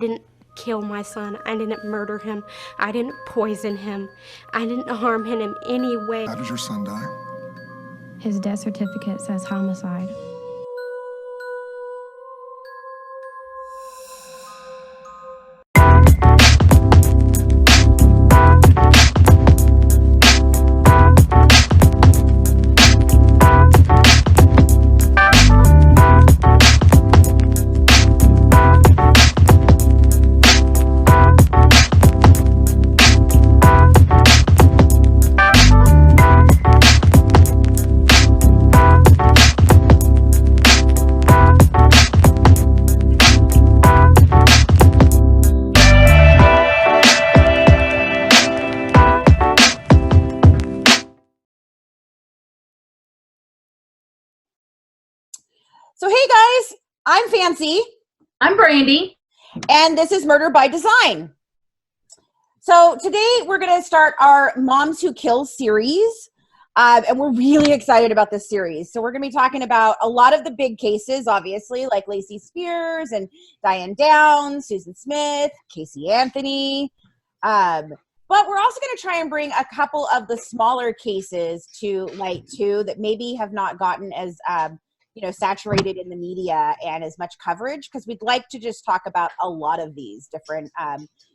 Didn't kill my son. I didn't murder him. I didn't poison him. I didn't harm him in any way. How did your son die? His death certificate says homicide. So hey guys, I'm Fancy. I'm Brandy. And this is Murder by Design. So today we're going to start our Moms Who Kill series. And we're really excited about this series. So we're going to be talking about a lot of the big cases, obviously, like Lacey Spears and Diane Downs, Susan Smith, Casey Anthony. But we're also going to try and bring a couple of the smaller cases to light too that maybe have not gotten as saturated in the media and as much coverage, because we'd like to just talk about a lot of these different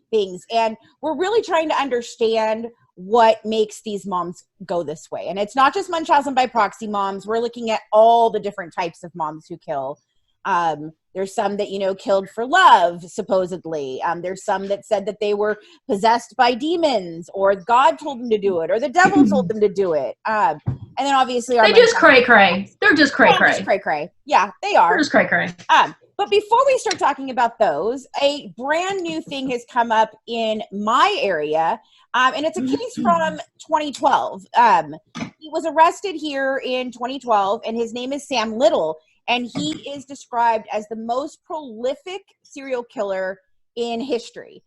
things. And we're really trying to understand what makes these moms go this way. And it's not just Munchausen by proxy moms. We're looking at all the different types of moms who kill. There's some that, killed for love, supposedly. There's some that said that they were possessed by demons, or God told them to do it, or the devil told them to do it. And then obviously they just cray-cray. They're just cray-cray. Just cray-cray. Yeah, they are. They're just cray-cray. But before we start talking about those, a brand new thing has come up in my area, and it's a case from 2012. He was arrested here in 2012, and his name is Sam Little, and he is described as the most prolific serial killer in history.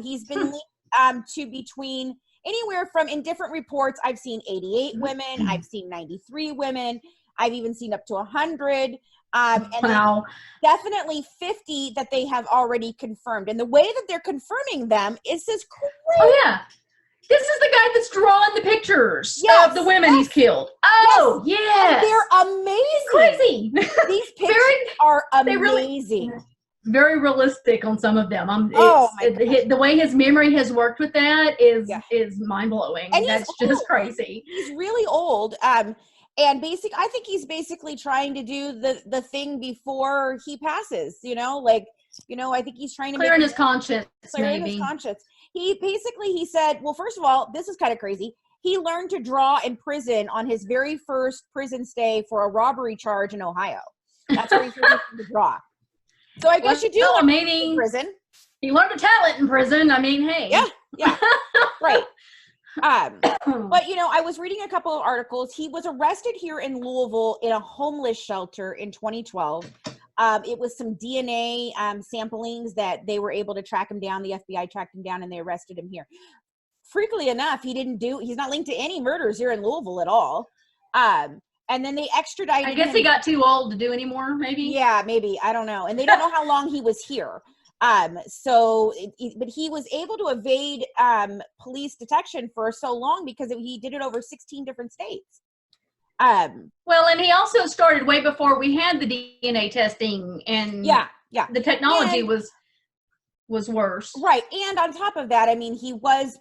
He's been linked to between anywhere from, in different reports, I've seen 88 women, I've seen 93 women, I've even seen up to 100. And wow. Definitely 50 that they have already confirmed. And the way that they're confirming them is this crazy. Oh, yeah. This is the guy that's drawing the pictures of the women he's killed. Oh, yes. They're amazing. Crazy. These pictures are amazing. Very realistic on some of them. The way his memory has worked with that is mind-blowing. And that's just crazy. He's really old. And I think he's basically trying to do the thing before he passes, I think he's trying to clear his conscience, his conscience. He said, well, first of all, this is kind of crazy. He learned to draw in prison on his very first prison stay for a robbery charge in Ohio. That's where he learned to draw. So I guess you do learn in prison. He learned a talent in prison. I mean, hey. Yeah, right. But I was reading a couple of articles. He was arrested here in Louisville in a homeless shelter in 2012. It was some DNA samplings that they were able to track him down. The FBI tracked him down and they arrested him here. Freakily enough, he's not linked to any murders here in Louisville at all. And then they extradited him. I guess he got too old to do anymore, maybe? Yeah, maybe. I don't know. And they don't know how long he was here. But he was able to evade police detection for so long because he did it over 16 different states. Well, and he also started way before we had the DNA testing, and the technology was worse. Right. And on top of that, I mean, he was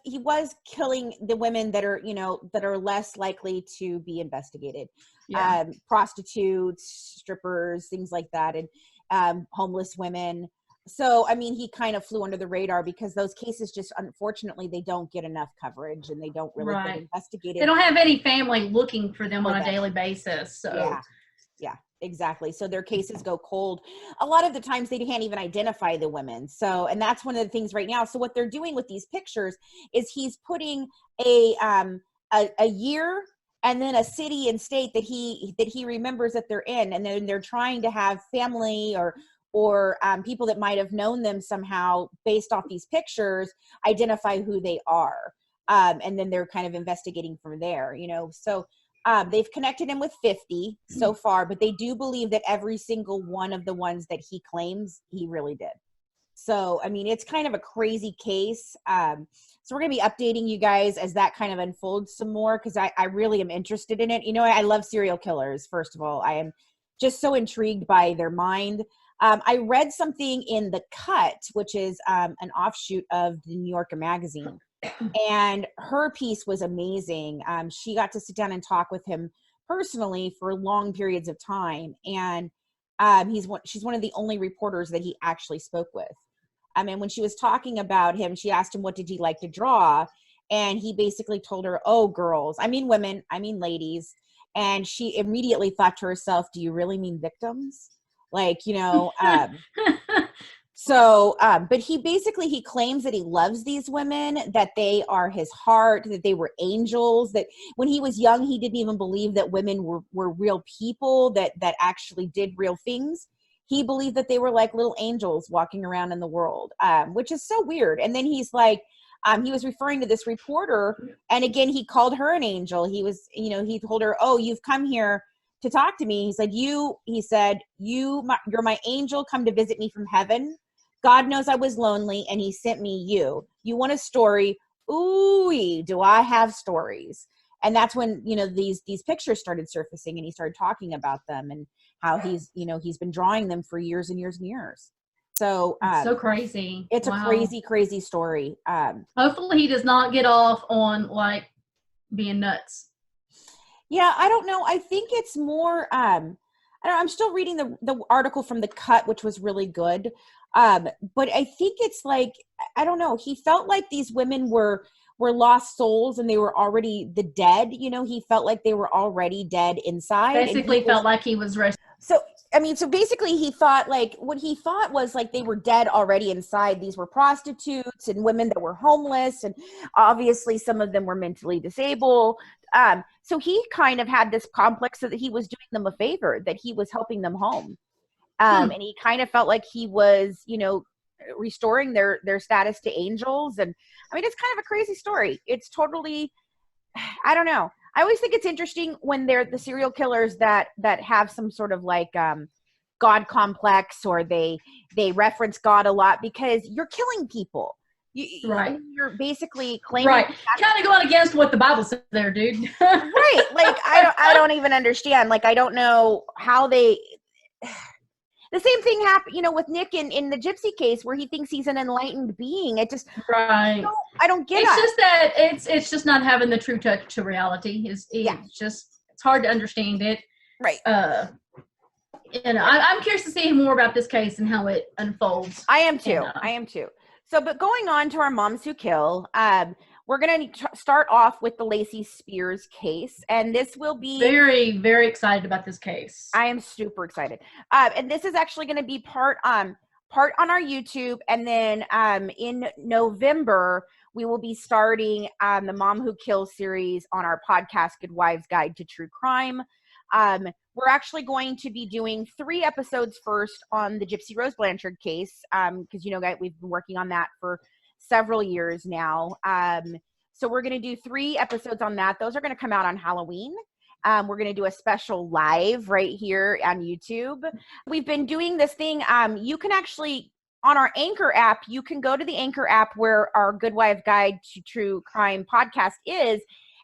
killing the women that are less likely to be investigated. Yeah. Prostitutes, strippers, things like that, and homeless women. So, I mean, he kind of flew under the radar because those cases just, unfortunately, they don't get enough coverage and they don't really get investigated. They don't have any family looking for them on a daily basis. So. Yeah, exactly. So their cases go cold. A lot of the times they can't even identify the women. So, and that's one of the things right now. So what they're doing with these pictures is he's putting a year and then a city and state that he remembers that they're in. And then they're trying to have family or people that might have known them somehow based off these pictures, identify who they are. And then they're kind of investigating from there, So they've connected him with 50 so far, but they do believe that every single one of the ones that he claims he really did. So, I mean, it's kind of a crazy case. So we're going to be updating you guys as that kind of unfolds some more, because I really am interested in it. You know, I love serial killers, first of all. I am just so intrigued by their mind. I read something in The Cut, which is an offshoot of the New Yorker magazine, and her piece was amazing. She got to sit down and talk with him personally for long periods of time, and she's one of the only reporters that he actually spoke with. And when she was talking about him, she asked him, what did he like to draw? And he basically told her, oh, girls, I mean women, I mean ladies. And she immediately thought to herself, do you really mean victims? Like, you know, but he claims that he loves these women, that they are his heart, that they were angels, that when he was young, he didn't even believe that women were real people, that actually did real things. He believed that they were like little angels walking around in the world, which is so weird. And then he's like, he was referring to this reporter, and again, he called her an angel. He was, you know, he told her, oh, you've come here to talk to me. He said, you're my angel, come to visit me from heaven. God knows I was lonely, and he sent me you. You want a story? Ooh, do I have stories? And that's when, you know, these pictures started surfacing, and he started talking about them and how he's been drawing them for years and years and years. So so crazy. It's a crazy story. Hopefully he does not get off on like being nuts. Yeah, I don't know. I think it's more I'm still reading the article from The Cut, which was really good. But I think it's like, I don't know, he felt like these women were lost souls, and they were already the dead. You know, he felt like they were already dead inside. Basically felt like he was So basically he thought, like, what he thought was like they were dead already inside. These were prostitutes and women that were homeless, and obviously some of them were mentally disabled. So he kind of had this complex that he was doing them a favor, that he was helping them home. And he kind of felt like he was, you know, restoring their status to angels. And I mean, it's kind of a crazy story. It's totally, I don't know. I always think it's interesting when they're the serial killers that have some sort of like God complex, or they reference God a lot, because you're killing people. Right. You're basically claiming. Right. Kind of going against what the Bible says there, dude. Right. Like, I don't even understand. Like, I don't know how they. The same thing happened, you know, with Nick in the Gypsy case, where he thinks he's an enlightened being. It just, right. I don't get it. It's just that it's just not having the true touch to reality. It's hard to understand it. Right. And I'm curious to see more about this case and how it unfolds. I am too. So, but going on to our Moms Who Kill, we're going to start off with the Lacey Spears case, and this will be very, very excited about this case. I am super excited. And this is actually going to be part on our YouTube, and then in November we will be starting the Mom Who Kills series on our podcast, Good Wives Guide to True Crime. We're actually going to be doing 3 episodes first on the Gypsy Rose Blanchard case, because, you know, guys, we've been working on that for several years now. So we're going to do 3 episodes on that. Those are going to come out on Halloween. We're going to do a special live right here on YouTube. We've been doing this thing. You can actually, on our Anchor app, you can go to the Anchor app where our Good Wife Guide to True Crime podcast is,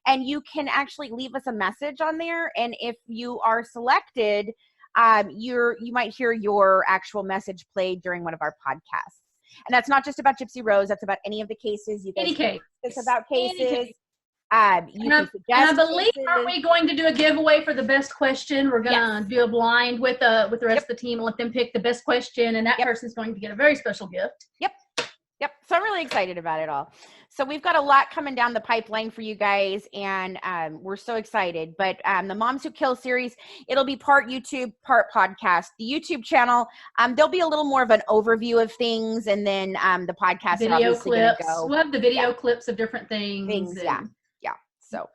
and you can actually leave us a message on there. And if you are selected, you might hear your actual message played during one of our podcasts. And that's not just about Gypsy Rose. That's about any of the cases. You guys, it's about cases. You can suggest. And I believe, aren't we going to do a giveaway for the best question? We're going to do a blind with the rest of the team and let them pick the best question, and that person's going to get a very special gift. Yep. So I'm really excited about it all. So we've got a lot coming down the pipeline for you guys, and we're so excited. But the Moms Who Kill series, it'll be part YouTube, part podcast. The YouTube channel, there'll be a little more of an overview of things, and then the podcast video clips. We'll have the video clips of different things. So,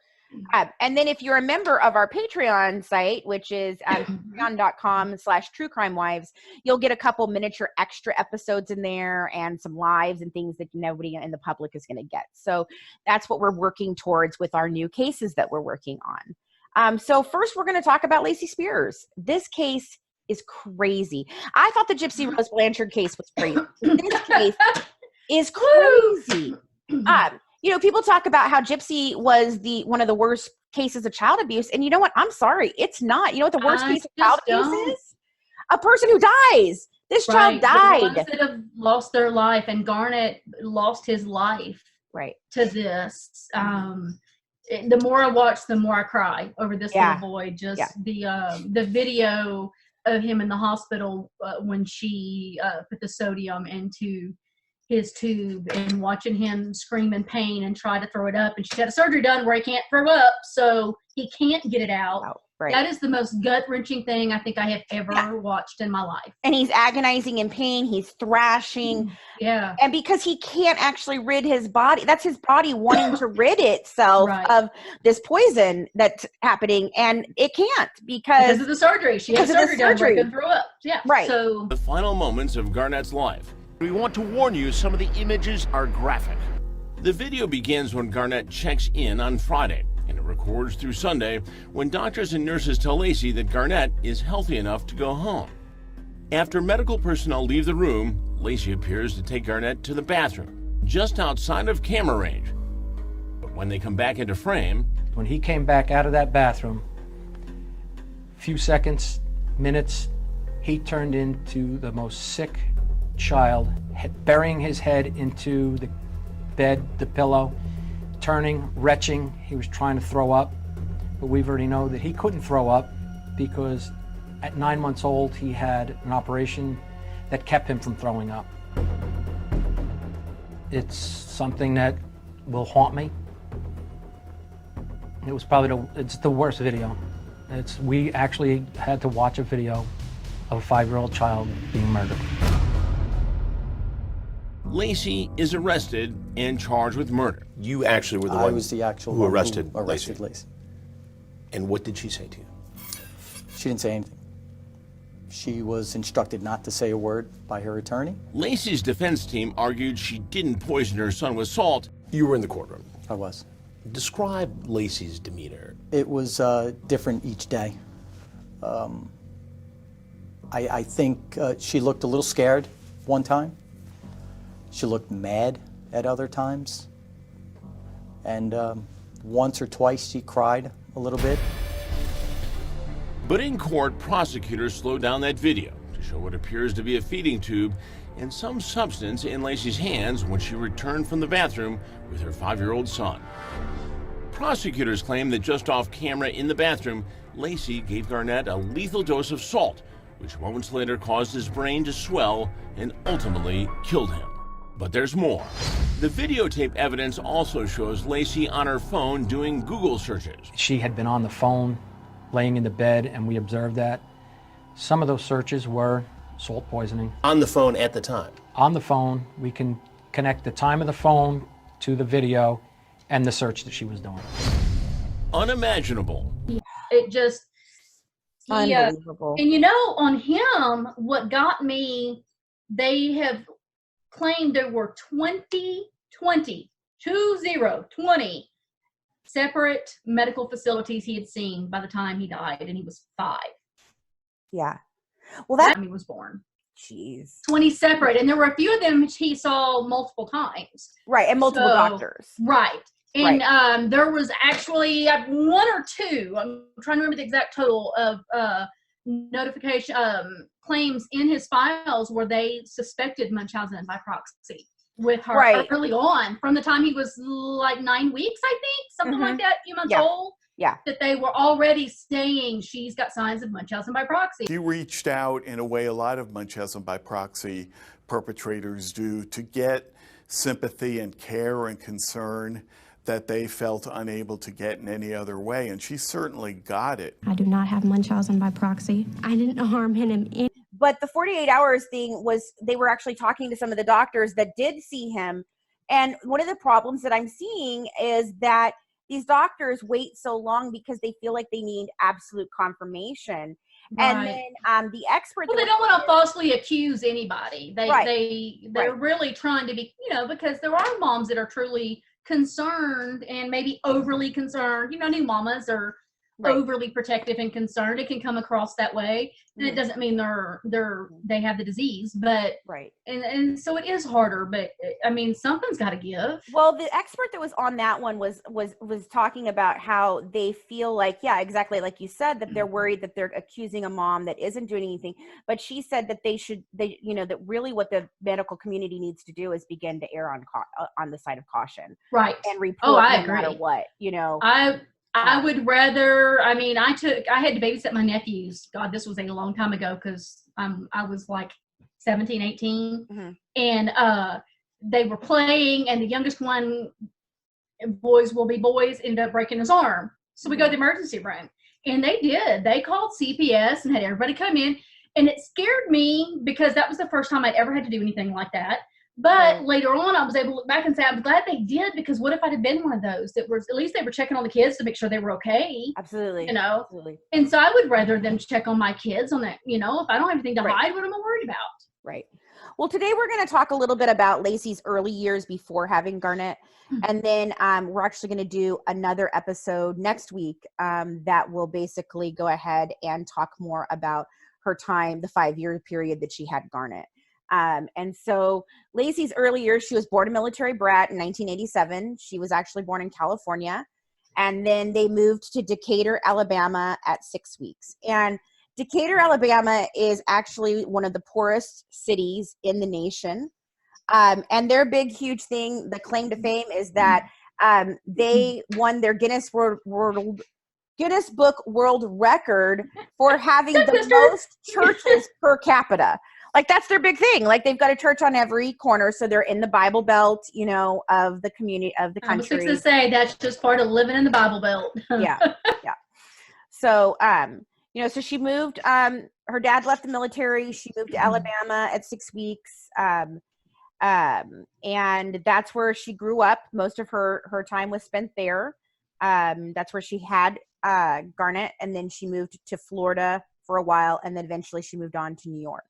and then if you're a member of our Patreon site, which is patreon.com/truecrimewives, you'll get a couple miniature extra episodes in there and some lives and things that nobody in the public is going to get. So that's what we're working towards with our new cases that we're working on. So first we're going to talk about Lacey Spears. This case is crazy. I thought the Gypsy Rose Blanchard case was crazy. This case is crazy. You know, people talk about how Gypsy was one of the worst cases of child abuse, and you know what? I'm sorry, it's not. You know what the worst case of child abuse is? A person who dies. This child died. The ones that have lost their life, and Garnett lost his life to this. The more I watch, the more I cry over this little boy. Just the video of him in the hospital when she put the sodium into his tube, and watching him scream in pain and try to throw it up, and she's had a surgery done where he can't throw up, so he can't get it out. That is the most gut-wrenching thing I think I have ever watched in my life. And he's agonizing in pain. He's thrashing. Yeah. And because he can't actually rid his body, that's his body wanting to rid itself of this poison that's happening, and it can't because of the surgery. She had surgery done where he couldn't throw up. Yeah. Right. So the final moments of Garnett's life. We want to warn you, some of the images are graphic. The video begins when Garnett checks in on Friday, and it records through Sunday when doctors and nurses tell Lacey that Garnett is healthy enough to go home. After medical personnel leave the room, Lacey appears to take Garnett to the bathroom, just outside of camera range. But when they come back into frame... When he came back out of that bathroom, few seconds, minutes, he turned into the most sick child, burying his head into the bed, the pillow, turning, retching. He was trying to throw up, but we've already know that he couldn't throw up because at 9 months old he had an operation that kept him from throwing up. It's something that will haunt me. It was probably it's the worst video. We actually had to watch a video of a 5-year-old child being murdered. Lacey is arrested and charged with murder. You actually were the one I was the actual who arrested Lacey. And what did she say to you? She didn't say anything. She was instructed not to say a word by her attorney. Lacey's defense team argued she didn't poison her son with salt. You were in the courtroom. I was. Describe Lacey's demeanor. It was different each day. I think she looked a little scared one time. She looked mad at other times. And once or twice she cried a little bit. But in court, prosecutors slowed down that video to show what appears to be a feeding tube and some substance in Lacey's hands when she returned from the bathroom with her 5-year-old son. Prosecutors claim that just off camera in the bathroom, Lacey gave Garnett a lethal dose of salt, which moments later caused his brain to swell and ultimately killed him. But there's more. The videotape evidence also shows Lacey on her phone doing Google searches. She had been on the phone, laying in the bed, and we observed that. Some of those searches were salt poisoning. On the phone at the time? On the phone. We can connect the time of the phone to the video and the search that she was doing. Unimaginable. It just... Unbelievable. And you know, on him, what got me, they have claimed there were 20 separate medical facilities he had seen by the time he died, and he was 5. Yeah. Well, that he was born. Jeez. 20 separate, and there were a few of them he saw multiple times. Right, and multiple doctors. Right. And there was actually 1 or 2, I'm trying to remember the exact total of notification claims in his files where they suspected Munchausen by proxy with her early on, from the time he was like 9 weeks, I think, something like that, a few months old. Yeah. That they were already saying she's got signs of Munchausen by proxy. He reached out in a way a lot of Munchausen by proxy perpetrators do, to get sympathy and care and concern that they felt unable to get in any other way, and she certainly got it. I do not have Munchausen by proxy. I didn't harm him in. But the 48 hours thing was, they were actually talking to some of the doctors that did see him, and one of the problems that I'm seeing is that these doctors wait so long because they feel like they need absolute confirmation. And then the expert... Well, they don't want to falsely accuse anybody. They're really trying to be, because there are moms that are truly concerned and maybe overly concerned. New mamas are overly protective and concerned. It can come across that way, and it doesn't mean they have the disease, but and so it is harder. But I mean, something's got to give. Well, the expert that was on that one was talking about how they feel like, yeah, exactly like you said, that they're worried that they're accusing a mom that isn't doing anything. But she said that that really what the medical community needs to do is begin to err on the side of caution, right, and report I no agree. matter what. I would rather, I mean, I had to babysit my nephews. God, this was a long time ago, because I was like 17, 18. And they were playing, and the youngest one, boys will be boys, ended up breaking his arm. So we go to the emergency room, and they called CPS and had everybody come in. And it scared me, because that was the first time I'd ever had to do anything like that. But later on, I was able to look back and say, I'm glad they did, because what if I'd have been one of those that was, at least they were checking on the kids to make sure they were okay. Absolutely. Absolutely. And so I would rather them check on my kids on that, if I don't have anything to hide, what am I worried about? Right. Well, today we're going to talk a little bit about Lacey's early years before having Garnett. And then we're actually going to do another episode next week that will basically go ahead and talk more about her time, the 5-year period that she had Garnett. And so Lacey's early years, she was born a military brat in 1987. She was actually born in California. And then they moved to Decatur, Alabama at 6 weeks. And Decatur, Alabama is actually one of the poorest cities in the nation. And their big, huge thing, the claim to fame, is that they won their Guinness Book World Record for having the most churches per capita. Like, that's their big thing. Like, they've got a church on every corner, so they're in the Bible Belt, of the community, of the country. I was to say, that's just part of living in the Bible Belt. Yeah. So, so she moved. Her dad left the military. She moved to Alabama at 6 weeks, and that's where she grew up. Most of her time was spent there. That's where she had Garnett, and then she moved to Florida for a while, and then eventually she moved on to New York.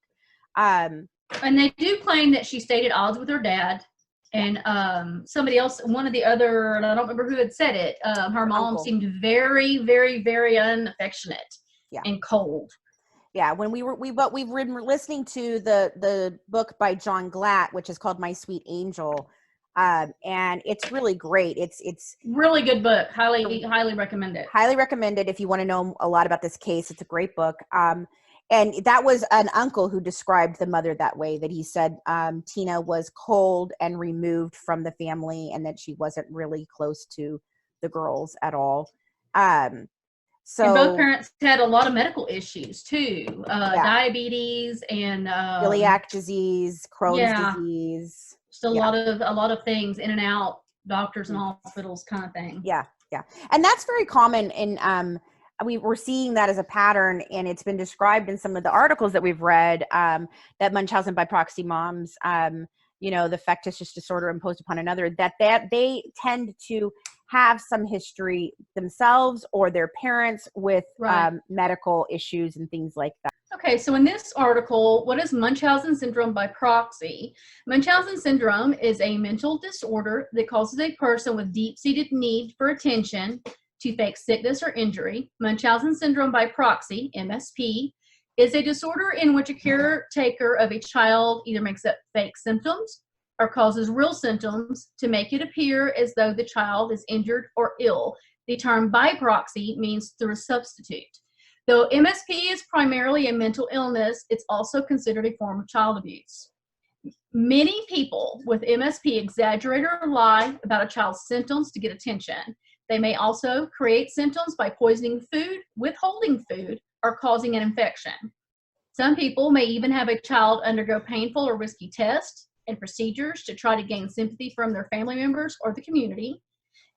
And they do claim that she stayed at odds with her dad, and somebody else, one of the other, and I don't remember who had said it, her mom seemed very, very, very unaffectionate and cold. Yeah, when we've been listening to the book by John Glatt, which is called My Sweet Angel, and it's really great. It's really good book. Highly recommend it. Highly recommended if you want to know a lot about this case. It's a great book. And that was an uncle who described the mother that way, that he said Tina was cold and removed from the family, and that she wasn't really close to the girls at all. So and both parents had a lot of medical issues too, diabetes and celiac disease, Crohn's disease. Just a lot of things, in and out, doctors and hospitals kind of thing. Yeah. And that's very common in we're seeing that as a pattern, and it's been described in some of the articles that we've read, that Munchausen by proxy moms, the factitious disorder imposed upon another, that they tend to have some history themselves or their parents with medical issues and things like that. Okay, so in this article, what is Munchausen syndrome by proxy? Munchausen syndrome is a mental disorder that causes a person with deep-seated need for attention to fake sickness or injury. Munchausen syndrome by proxy, MSP, is a disorder in which a caretaker of a child either makes up fake symptoms or causes real symptoms to make it appear as though the child is injured or ill. The term by proxy means through a substitute. Though MSP is primarily a mental illness, it's also considered a form of child abuse. Many people with MSP exaggerate or lie about a child's symptoms to get attention. They may also create symptoms by poisoning food, withholding food, or causing an infection. Some people may even have a child undergo painful or risky tests and procedures to try to gain sympathy from their family members or the community.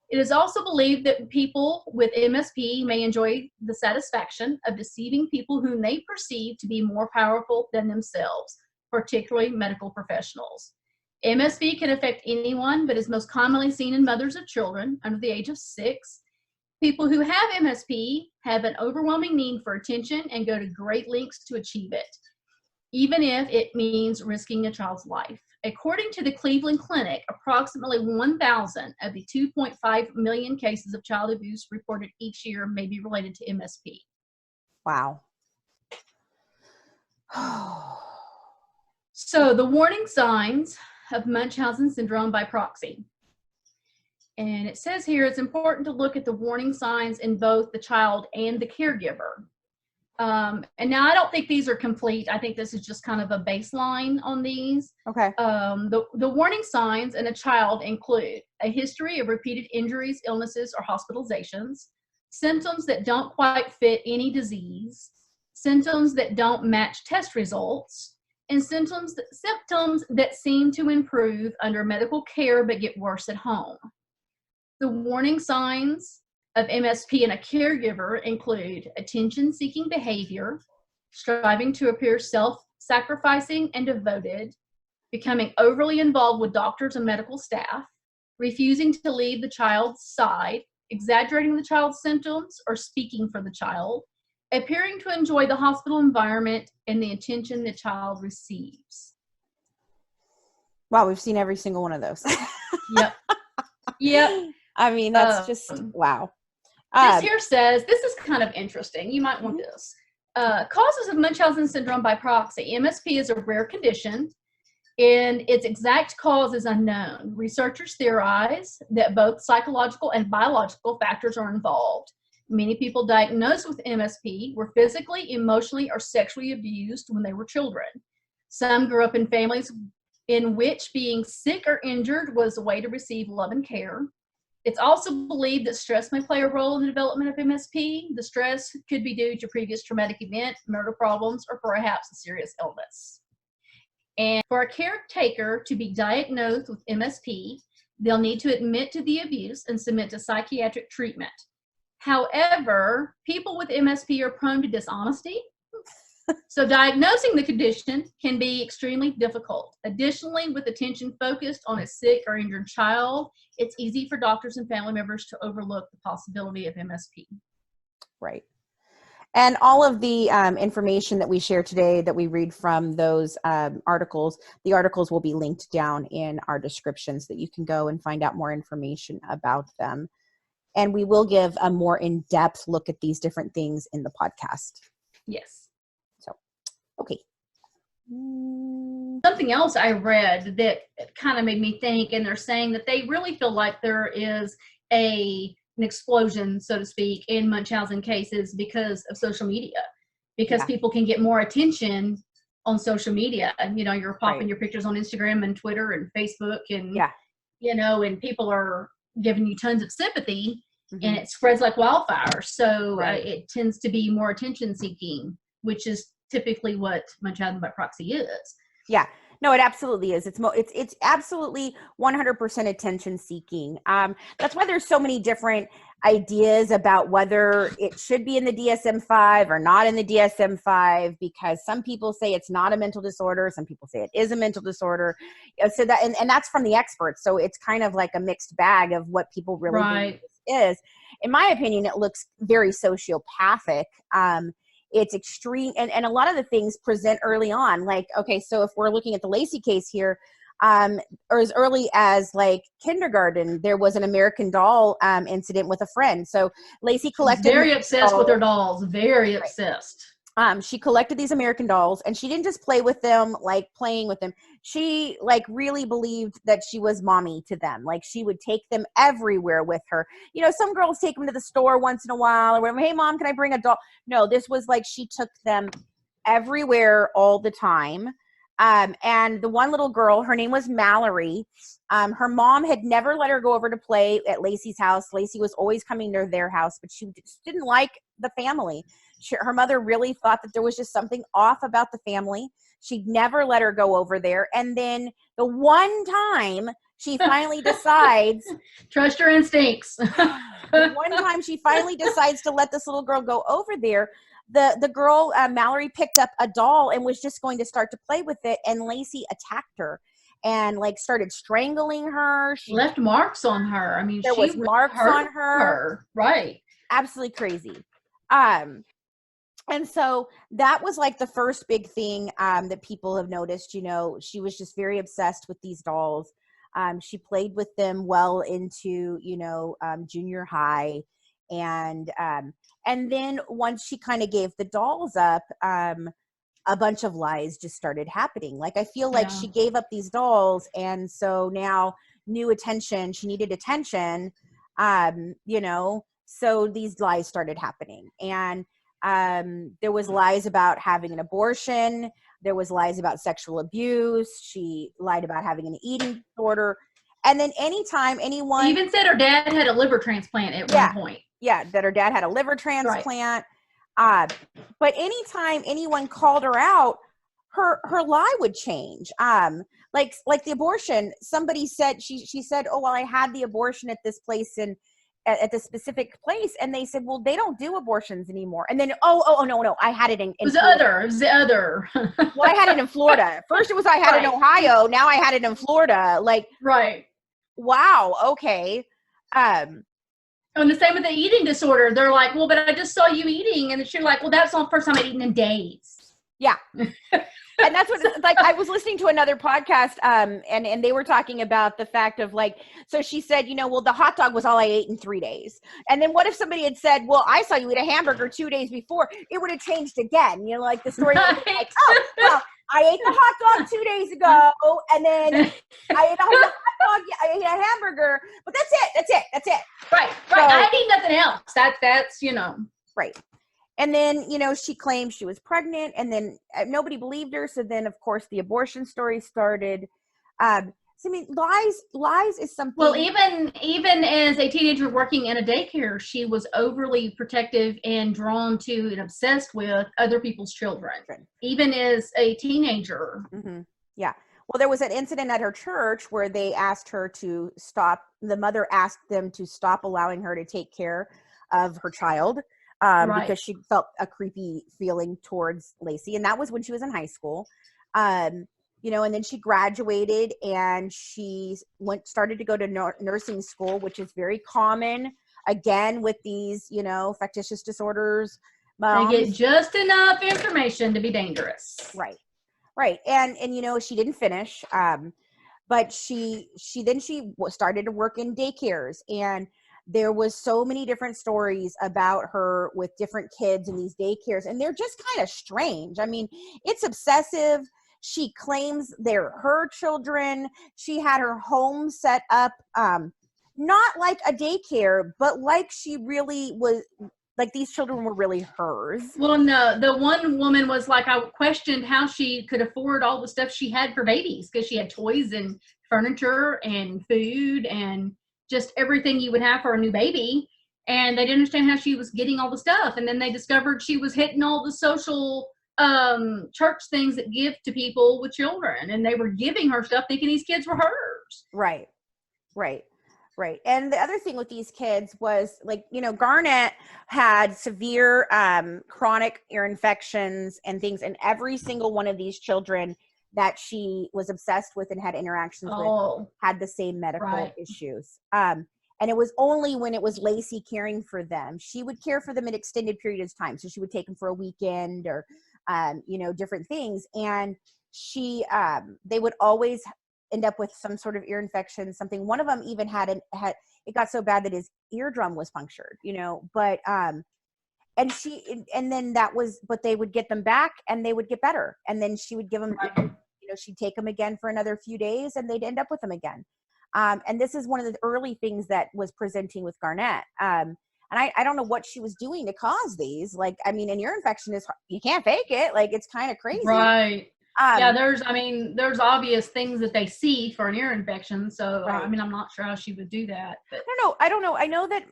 It is also believed that people with MSP may enjoy the satisfaction of deceiving people whom they perceive to be more powerful than themselves, particularly medical professionals. MSP can affect anyone, but is most commonly seen in mothers of children under the age of 6. People who have MSP have an overwhelming need for attention and go to great lengths to achieve it, even if it means risking a child's life. According to the Cleveland Clinic, approximately 1,000 of the 2.5 million cases of child abuse reported each year may be related to MSP. Wow. So the warning signs of Munchausen syndrome by proxy. And it says here it's important to look at the warning signs in both the child and the caregiver. And now I don't think these are complete. I think this is just kind of a baseline on these. Okay. The warning signs in a child include a history of repeated injuries, illnesses, or hospitalizations, symptoms that don't quite fit any disease, symptoms that don't match test results, and symptoms that seem to improve under medical care but get worse at home. The warning signs of MSP in a caregiver include attention-seeking behavior, striving to appear self-sacrificing and devoted, becoming overly involved with doctors and medical staff, refusing to leave the child's side, exaggerating the child's symptoms or speaking for the child, appearing to enjoy the hospital environment and the attention the child receives. Wow, we've seen every single one of those. Yep. Yep. I mean, that's just, wow. This here says, this is kind of interesting. You might want this. Causes of Munchausen syndrome by proxy. MSP is a rare condition, and its exact cause is unknown. Researchers theorize that both psychological and biological factors are involved. Many people diagnosed with MSP were physically, emotionally, or sexually abused when they were children. Some grew up in families in which being sick or injured was a way to receive love and care. It's also believed that stress may play a role in the development of MSP. The stress could be due to previous traumatic event, marital problems, or perhaps a serious illness. And for a caretaker to be diagnosed with MSP, they'll need to admit to the abuse and submit to psychiatric treatment. However, people with MSP are prone to dishonesty, so diagnosing the condition can be extremely difficult. Additionally, with attention focused on a sick or injured child, it's easy for doctors and family members to overlook the possibility of MSP. Right. And all of the information that we share today that we read from those articles, the articles will be linked down in our descriptions that you can go and find out more information about them. And we will give a more in-depth look at these different things in the podcast. Yes. Okay. Something else I read that kind of made me think, and they're saying that they really feel like there is an explosion, so to speak, in Munchausen cases because of social media, because people can get more attention on social media. And, you know, you're popping your pictures on Instagram and Twitter and Facebook and, you know, and people are giving you tons of sympathy and it spreads like wildfire. So it tends to be more attention seeking, which is typically what Munchausen by proxy is. Yeah, no, it absolutely is. It's absolutely 100% attention seeking. That's why there's so many different ideas about whether it should be in the DSM-5 or not in the DSM-5, because some people say it's not a mental disorder, some people say it is a mental disorder. So that and that's from the experts. So it's kind of like a mixed bag of what people really think this is. In my opinion, it looks very sociopathic. It's extreme, and a lot of the things present early on, like, okay, so if we're looking at the Lacey case here, or as early as like kindergarten, there was an American Doll incident with a friend. So Lacey collected— She's very obsessed with her dolls, very obsessed. She collected these American Dolls, and she didn't just play with them, like playing with them. She like really believed that she was mommy to them. Like she would take them everywhere with her. You know, some girls take them to the store once in a while, or whatever. Hey mom, can I bring a doll? No, this was like she took them everywhere all the time. And the one little girl, her name was Mallory. Her mom had never let her go over to play at Lacey's house. Lacey was always coming to their house, but she just didn't like the family. Her mother really thought that there was just something off about the family. She'd never let her go over there. And then the one time she finally decides— trust your instincts. The one time she finally decides to let this little girl go over there, the girl, Mallory, picked up a doll and was just going to start to play with it. And Lacey attacked her and like started strangling her. She left marks on her. I mean, there was marks on her. Right. Absolutely crazy. And so that was like the first big thing that people have noticed. You know, she was just very obsessed with these dolls. She played with them well into, you know, junior high. And then once she kind of gave the dolls up, a bunch of lies just started happening. Like, I feel like she gave up these dolls, and so now new attention, she needed attention, you know, so these lies started happening. And there was lies about having an abortion. There was lies about sexual abuse. She lied about having an eating disorder. And then anytime anyone... She even said her dad had a liver transplant at one point. Yeah, that her dad had a liver transplant. Right. But anytime anyone called her out, her lie would change. Like the abortion, somebody said, she said, oh, well, I had the abortion at this place and at this specific place, and they said, well, they don't do abortions anymore. And then, no, I had it in it was the other. Well, I had it in Florida. First it was I had it in Ohio. Now I had it in Florida. Like, right. Wow. Okay. And the same with the eating disorder. They're like, well, but I just saw you eating, and she's like, well, that's not the first time I've eaten in days. Yeah. And that's what, like, I was listening to another podcast, and they were talking about the fact of, like, so she said, you know, well, the hot dog was all I ate in 3 days. And then what if somebody had said, well, I saw you eat a hamburger 2 days before? It would have changed again. You know, like the story would be like, oh, well, I ate the hot dog 2 days ago, and then I ate a hot dog, I ate a hamburger, but that's it. Right. So, I ate nothing else. That's, you know. Right. And then, you know, she claimed she was pregnant, and then nobody believed her. So then, of course, the abortion story started. So, I mean, lies is something. Well, even as a teenager working in a daycare, she was overly protective and drawn to and obsessed with other people's children, even as a teenager. Mm-hmm. Yeah. Well, there was an incident at her church where they asked her to stop. The mother asked them to stop allowing her to take care of her child. Because she felt a creepy feeling towards Lacey. And that was when she was in high school. You know, and then she graduated, and she started to go to nursing school, which is very common, again, with these, you know, factitious disorders. They get just enough information to be dangerous. Right. And you know, she didn't finish. But she started to work in daycares, and there was so many different stories about her with different kids in these daycares, and they're just kind of strange. I mean, it's obsessive. She claims they're her children. She had her home set up, not like a daycare, but like she really was, like these children were really hers. Well, no, the one woman was like, I questioned how she could afford all the stuff she had for babies, because she had toys and furniture and food and just everything you would have for a new baby. And they didn't understand how she was getting all the stuff. And then they discovered she was hitting all the social church things that give to people with children. And they were giving her stuff thinking these kids were hers. Right. And the other thing with these kids was, like, you know, Garnett had severe chronic ear infections and things. And every single one of these children that she was obsessed with and had interactions with had the same medical issues. And it was only when it was Lacey caring for them. She would care for them at extended periods of time. So she would take them for a weekend or, you know, different things. And they would always end up with some sort of ear infection, something. One of them even had it got so bad that his eardrum was punctured, you know, but, and then but they would get them back and they would get better. And then she would give them, you know, she'd take them again for another few days and they'd end up with them again. And this is one of the early things that was presenting with Garnett. And I don't know what she was doing to cause these. Like, I mean, an ear infection you can't fake it. Like, it's kind of crazy. Right. Yeah, there's obvious things that they see for an ear infection. So, I mean, I'm not sure how she would do that. But. I don't know. I know that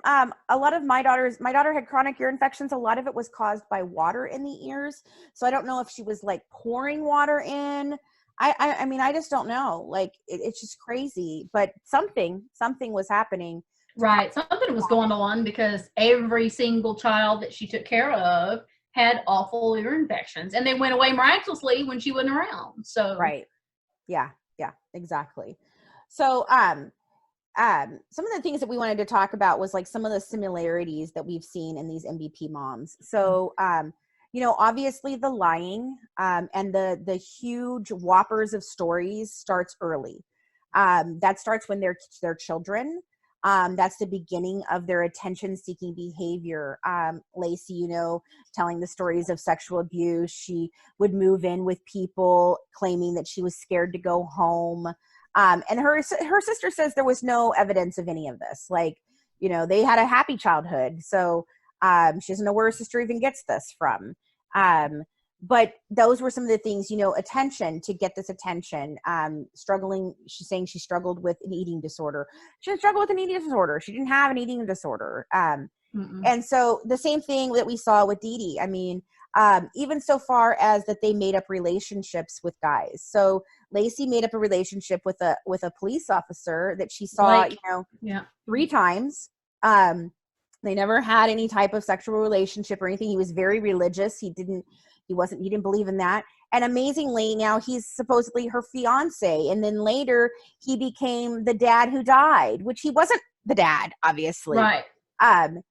a lot of my daughter had chronic ear infections. A lot of it was caused by water in the ears. So I don't know if she was, like, pouring water in. I mean, I just don't know. Like, it's just crazy. But something was happening. Right. Something was going on, because every single child that she took care of had awful ear infections, and they went away miraculously when she wasn't around. So right. Yeah, exactly. So some of the things that we wanted to talk about was, like, some of the similarities that we've seen in these MVP moms. So obviously the lying and the huge whoppers of stories starts early. That starts when they're children. That's the beginning of their attention-seeking behavior. Lacey, telling the stories of sexual abuse. She would move in with people claiming that she was scared to go home. And her sister says there was no evidence of any of this. Like, they had a happy childhood. So she doesn't know where her sister even gets this from. But those were some of the things, attention, to get this attention, struggling. She's saying she struggled with an eating disorder. She didn't struggle with an eating disorder. She didn't have an eating disorder. And so the same thing that we saw with Dee Dee. I mean, even so far as that they made up relationships with guys. So Lacey made up a relationship with a police officer that she saw, 3 times. They never had any type of sexual relationship or anything. He was very religious. He didn't believe in that. And amazingly, now he's supposedly her fiance. And then later he became the dad who died, which he wasn't the dad, obviously. Right. And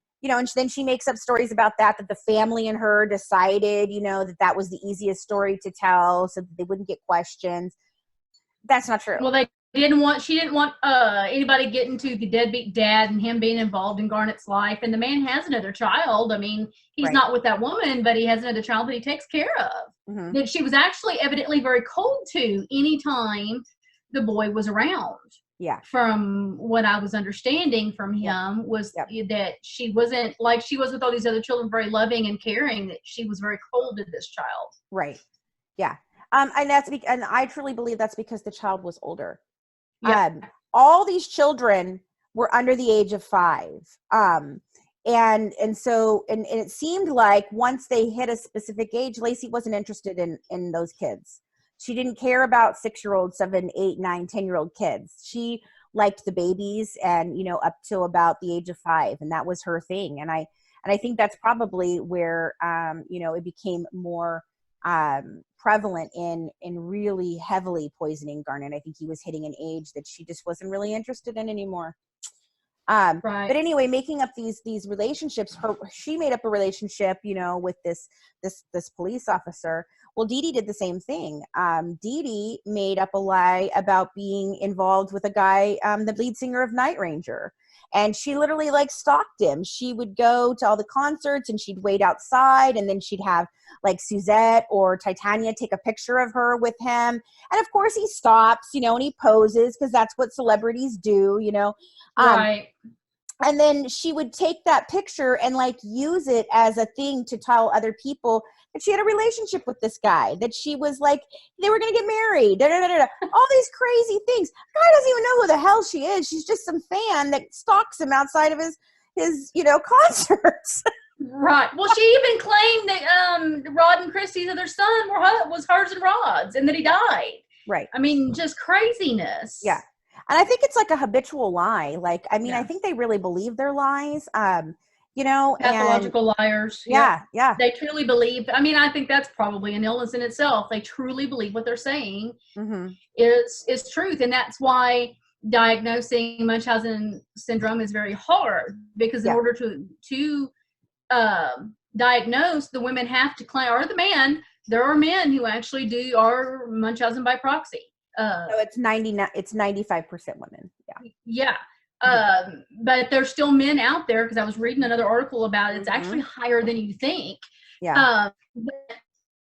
then she makes up stories about that the family and her decided, that was the easiest story to tell so that they wouldn't get questions. That's not true. Well, she didn't want anybody getting to the deadbeat dad and him being involved in Garnett's life. And the man has another child. I mean, he's not with that woman, but he has another child that he takes care of. That she was actually evidently very cold to anytime the boy was around. Yeah. From what I was understanding from him was that she wasn't like she was with all these other children, very loving and caring, that she was very cold to this child. Right. Yeah. And I truly believe that's because the child was older. Yeah. All these children were under the age of 5. And so it seemed like once they hit a specific age, Lacey wasn't interested in those kids. She didn't care about 6-year-old, 7, 8, 9, 10-year-old kids. She liked the babies and, up to about the age of 5. And that was her thing. And I think that's probably where, it became more prevalent in really heavily poisoning Garnett. I think he was hitting an age that she just wasn't really interested in anymore. Right. But anyway, making up these relationships, she made up a relationship, with this police officer. Well, Dee Dee did the same thing. Dee Dee made up a lie about being involved with a guy, the lead singer of Night Ranger. And she literally stalked him. She would go to all the concerts and she'd wait outside, and then she'd have Suzette or Titania take a picture of her with him. And of course he stops, and he poses because that's what celebrities do, Right. And then she would take that picture and use it as a thing to tell other people that she had a relationship with this guy, that she was they were going to get married, all these crazy things. Guy doesn't even know who the hell she is. She's just some fan that stalks him outside of his concerts. Right. Well, she even claimed that Rod and Christy's other son was hers and Rod's, and that he died. Right. I mean, just craziness. Yeah. And I think it's a habitual lie. I think they really believe their lies. Pathological liars. Yeah. They truly believe. I mean, I think that's probably an illness in itself. They truly believe what they're saying is truth. And that's why diagnosing Munchausen syndrome is very hard, because in order to diagnose, the women have to claim, or the man, there are men who actually are Munchausen by proxy. So it's 95% women. Yeah. But there's still men out there, because I was reading another article about it. It's actually higher than you think. Yeah. But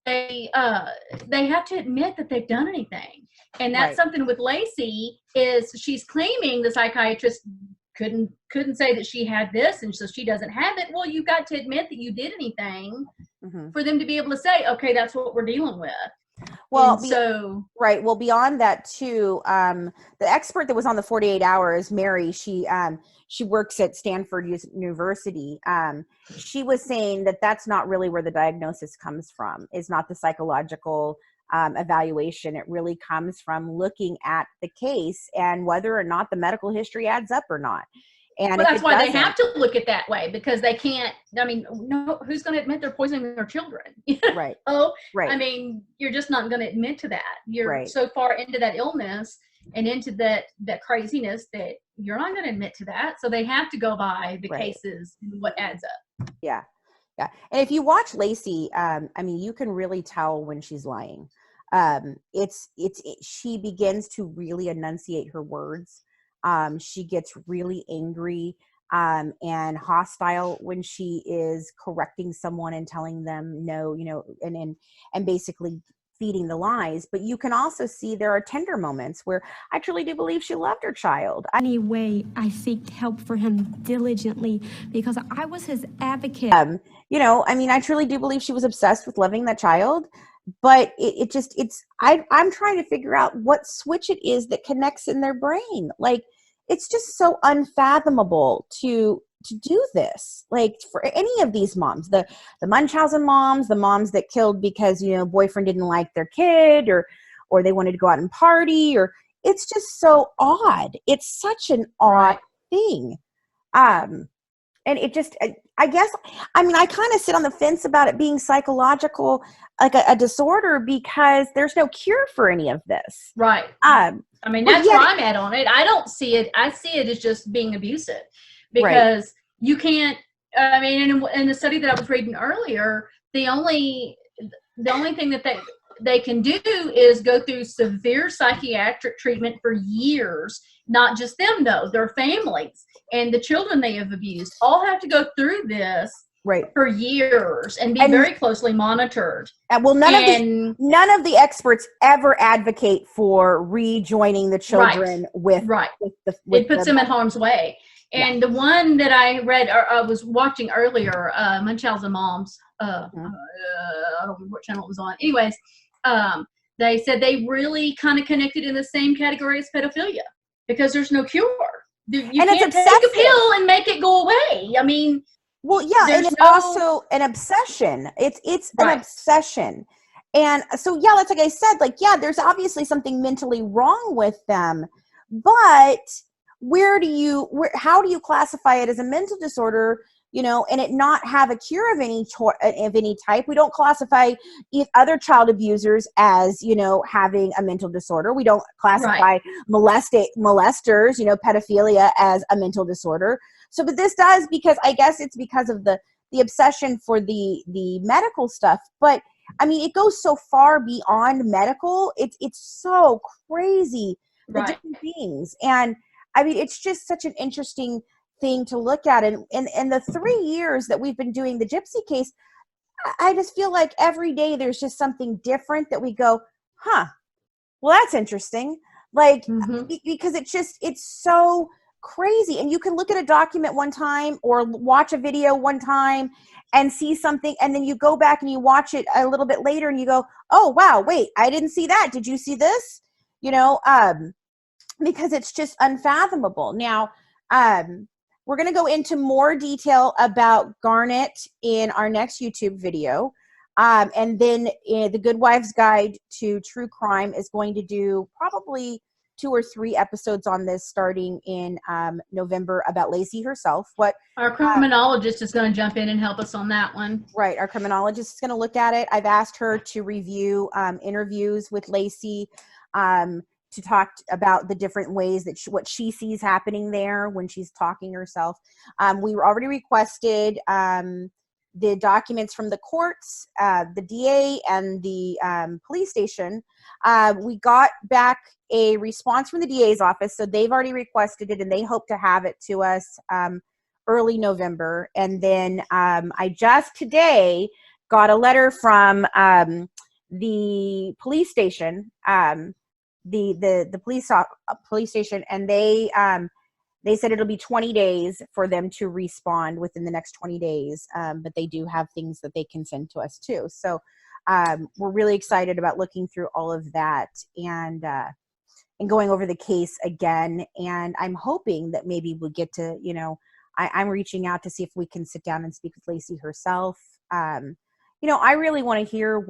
they have to admit that they've done anything. And that's something with Lacey, is she's claiming the psychiatrist couldn't say that she had this, and so she doesn't have it. Well, you've got to admit that you did anything for them to be able to say, okay, that's what we're dealing with. Well, Well, beyond that too, the expert that was on the 48 Hours, Mary, she works at Stanford University. She was saying that that's not really where the diagnosis comes from. It's not the psychological evaluation. It really comes from looking at the case and whether or not the medical history adds up or not. And that's why they have to look at that way, because they can't. I mean, no, who's going to admit they're poisoning their children? Right. Right. I mean, you're just not going to admit to that. You're so far into that illness and into that craziness that you're not going to admit to that. So they have to go by the cases and what adds up. Yeah. Yeah. And if you watch Lacey, I mean, you can really tell when she's lying. She begins to really enunciate her words. She gets really angry and hostile when she is correcting someone and telling them no, and basically feeding the lies. But you can also see there are tender moments where I truly do believe she loved her child. Anyway, I seeked help for him diligently because I was his advocate. I truly do believe she was obsessed with loving that child. But I'm trying to figure out what switch it is that connects in their brain. Like, it's just so unfathomable to do this. Like, for any of these moms, the Munchausen moms, the moms that killed because, boyfriend didn't like their kid or they wanted to go out and party, or it's just so odd. It's such an odd thing. And it just, I guess, I kind of sit on the fence about it being psychological, like a disorder, because there's no cure for any of this. Right. That's where I'm at on it. I don't see it. I see it as just being abusive, because you can't, in the study that I was reading earlier, the only thing that they can do is go through severe psychiatric treatment for years. Not just them, though, their families and the children they have abused all have to go through this for years and be very closely monitored. Well, none of the experts ever advocate for rejoining the children with it puts them in harm's way. And the one that I read, or I was watching earlier, Munchausen Moms, I don't remember what channel it was on. Anyways, they said they really kind of connected in the same category as pedophilia, because there's no cure. You can't take a pill and make it go away. Well, yeah, and it's also an obsession. It's an obsession. And so, yeah, that's like I said, there's obviously something mentally wrong with them, but how do you classify it as a mental disorder, and it not have a cure of any type? We don't classify other child abusers as, having a mental disorder. We don't classify molesters, pedophilia as a mental disorder. So, but this does, because I guess it's because of the obsession for the medical stuff. But it goes so far beyond medical. It's so crazy, the different things. And it's just such an interesting thing to look at. And the 3 years that we've been doing the Gypsy case, I just feel like every day there's just something different that we go, well, that's interesting. Because it's so crazy. And you can look at a document one time or watch a video one time and see something, and then you go back and you watch it a little bit later and you go, oh, wow, wait, I didn't see that. Did you see this? Because it's just unfathomable. Now, we're going to go into more detail about Garnett in our next YouTube video. And then the Good Wives Guide to True Crime is going to do probably 2 or 3 episodes on this starting in November about Lacey herself. Our criminologist is going to jump in and help us on that one. Right. Our criminologist is going to look at it. I've asked her to review interviews with Lacey, to talk about the different ways that what she sees happening there when she's talking herself. We were already requested the documents from the courts, the DA, and the police station. We got back a response from the DA's office, so they've already requested it, and they hope to have it to us early November. And then I just today got a letter from the police station, the police station, and they said it'll be 20 days for them to respond within the next 20 days. But they do have things that they can send to us too. So we're really excited about looking through all of that and going over the case again. And I'm hoping that maybe we'll get to, I'm reaching out to see if we can sit down and speak with Lacey herself. I really want to hear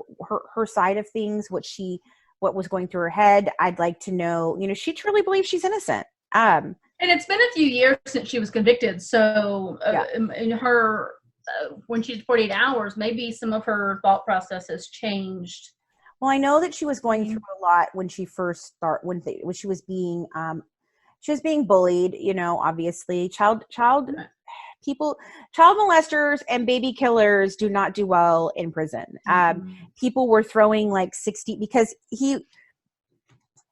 her side of things, what was going through her head. I'd like to know, she truly believes she's innocent. And it's been a few years since she was convicted. So in her, when she's 48 hours, maybe some of her thought process has changed. Well, I know that she was going through a lot when she first started, when she was being bullied, obviously child child molesters and baby killers do not do well in prison. People were throwing like 60, because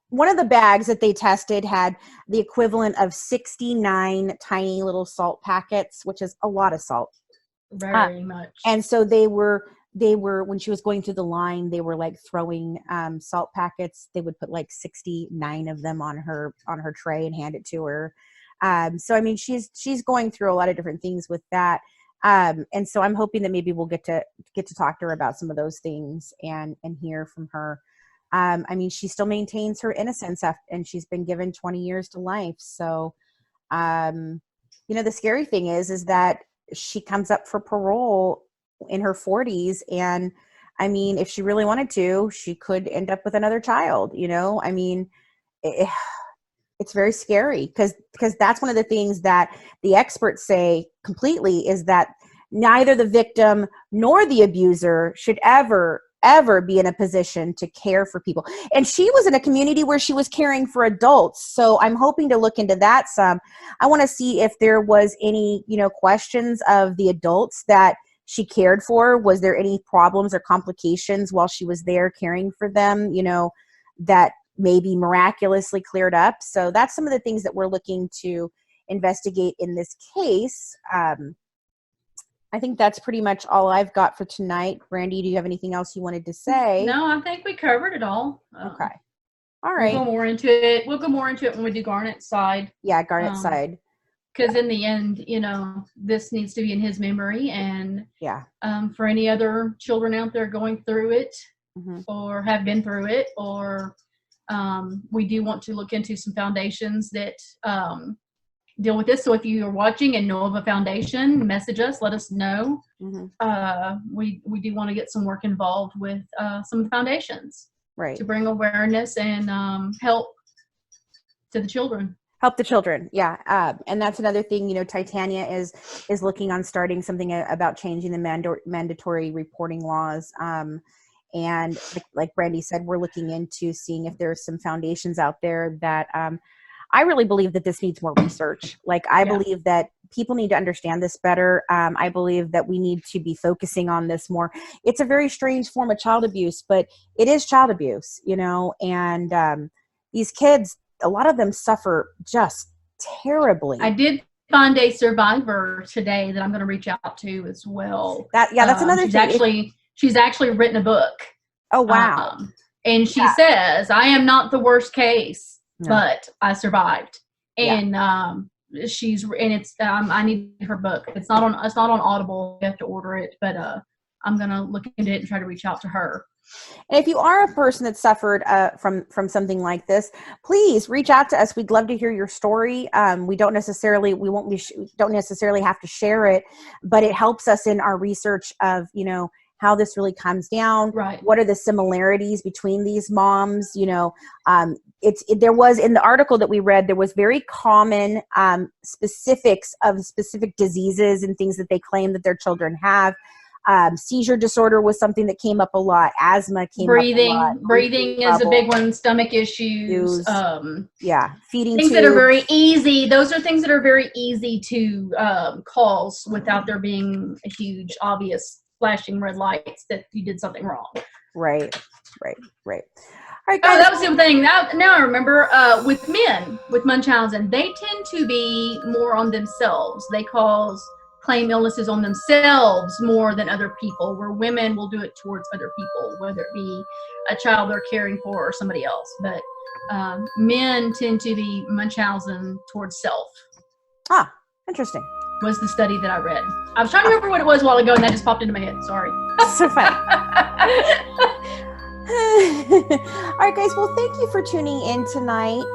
one of the bags that they tested had the equivalent of 69 tiny little salt packets, which is a lot of salt. Very much. And so they were, when she was going through the line, they were like throwing salt packets. They would put like 69 of them on her tray and hand it to her. So I mean, she's going through a lot of different things with that. And so I'm hoping that maybe we'll get to talk to her about some of those things and hear from her. I mean, she still maintains her innocence and she's been given 20 years to life. So, the scary thing is that she comes up for parole in her 40s. And I mean, if she really wanted to, she could end up with another child, I mean, it's very scary because that's one of the things that the experts say completely is that neither the victim nor the abuser should ever be in a position to care for people. And she was in a community where she was caring for adults. So I'm hoping to look into that some. I want to see if there was any, questions of the adults that she cared for. Was there any problems or complications while she was there caring for them, that maybe miraculously cleared up? So that's some of the things that we're looking to investigate in this case. I think that's pretty much all I've got for tonight. Brandy, do you have anything else you wanted to say? No, I think we covered it all. Okay. All right. We'll go more into it. We'll go more into it when we do Garnett's side. Yeah, Garnett's side. Because in the end, this needs to be in his memory. And for any other children out there going through it or have been through it, or we do want to look into some foundations that deal with this. So if you are watching and know of a foundation, message us, let us know. We do want to get some work involved with some of the foundations, right, to bring awareness and help to the children. Help the children, yeah. And that's another thing, Titania is looking on starting something about changing the mandatory reporting laws. And like Brandy said, we're looking into seeing if there's some foundations out there that I really believe that this needs more research. I believe that people need to understand this better. I believe that we need to be focusing on this more. It's a very strange form of child abuse, but it is child abuse, and these kids, a lot of them suffer just terribly. I did find a survivor today that I'm going to reach out to as well. That's another thing. She's actually written a book. Oh, wow. And she says, I am not the worst case, but I survived. And I need her book. It's not on Audible. You have to order it, but I'm going to look into it and try to reach out to her. And if you are a person that suffered from something like this, please reach out to us. We'd love to hear your story. We don't necessarily have to share it, but it helps us in our research of, how this really comes down. Right. What are the similarities between these moms? There was in the article that we read, there was very common specifics of specific diseases and things that they claim that their children have. Seizure disorder was something that came up a lot. Asthma came up a lot. Breathing is a big one. Stomach issues. Feeding things that are very easy. Those are things that are very easy to cause without there being a huge, obvious flashing red lights that you did something wrong. Right. All right, guys. Oh, that was the thing. Now I remember with men with Munchausen, they tend to be more on themselves. They claim illnesses on themselves more than other people, where women will do it towards other people, whether it be a child they're caring for or somebody else. But men tend to be Munchausen towards self. Ah, interesting. Was the study that I read. I was trying to remember what it was a while ago, and that just popped into my head. Sorry. So fun. All right, guys. Well, thank you for tuning in tonight.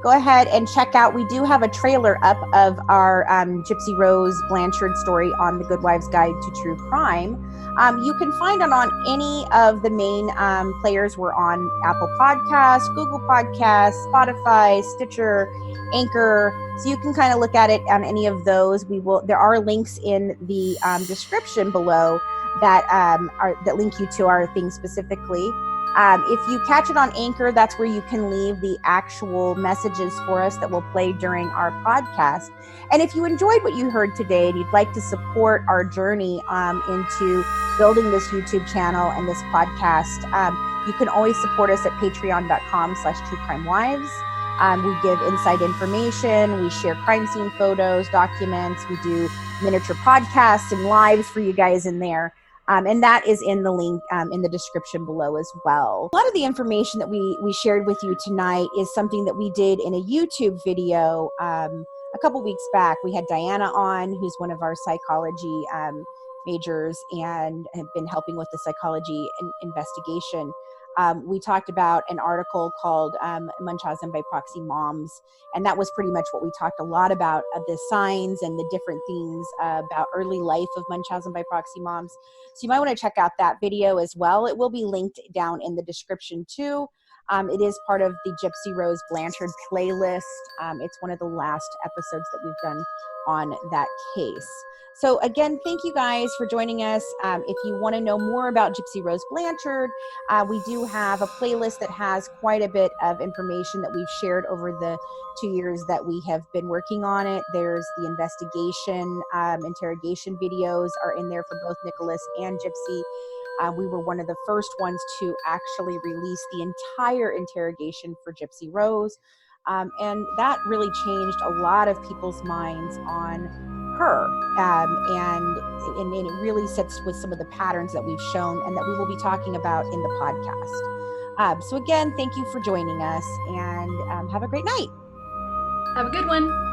Go ahead and check out. We do have a trailer up of our Gypsy Rose Blanchard story on the Good Wives Guide to True Crime. You can find it on any of the main players. We're on Apple Podcasts, Google Podcasts, Spotify, Stitcher, Anchor. So you can kind of look at it on any of those. There are links in the description below that link you to our thing specifically. If you catch it on Anchor, that's where you can leave the actual messages for us that will play during our podcast. And if you enjoyed what you heard today and you'd like to support our journey into building this YouTube channel and this podcast, you can always support us at patreon.com/truecrimewives. We give inside information, we share crime scene photos, documents, we do miniature podcasts and lives for you guys in there. And that is in the link in the description below as well. A lot of the information that we shared with you tonight is something that we did in a YouTube video a couple weeks back. We had Diana on, who's one of our psychology majors and have been helping with the psychology investigation. We talked about an article called Munchausen by Proxy Moms, and that was pretty much what we talked a lot about, the signs and the different things about early life of Munchausen by Proxy Moms. So you might want to check out that video as well. It will be linked down in the description too. It is part of the Gypsy Rose Blanchard playlist. It's one of the last episodes that we've done on that case. So again, thank you guys for joining us. If you want to know more about Gypsy Rose Blanchard, we do have a playlist that has quite a bit of information that we've shared over the 2 years that we have been working on it. There's the investigation, interrogation videos are in there for both Nicholas and Gypsy. We were one of the first ones to actually release the entire interrogation for Gypsy Rose. And that really changed a lot of people's minds on her. And it really sets with some of the patterns that we've shown and that we will be talking about in the podcast. So again, thank you for joining us and have a great night. Have a good one.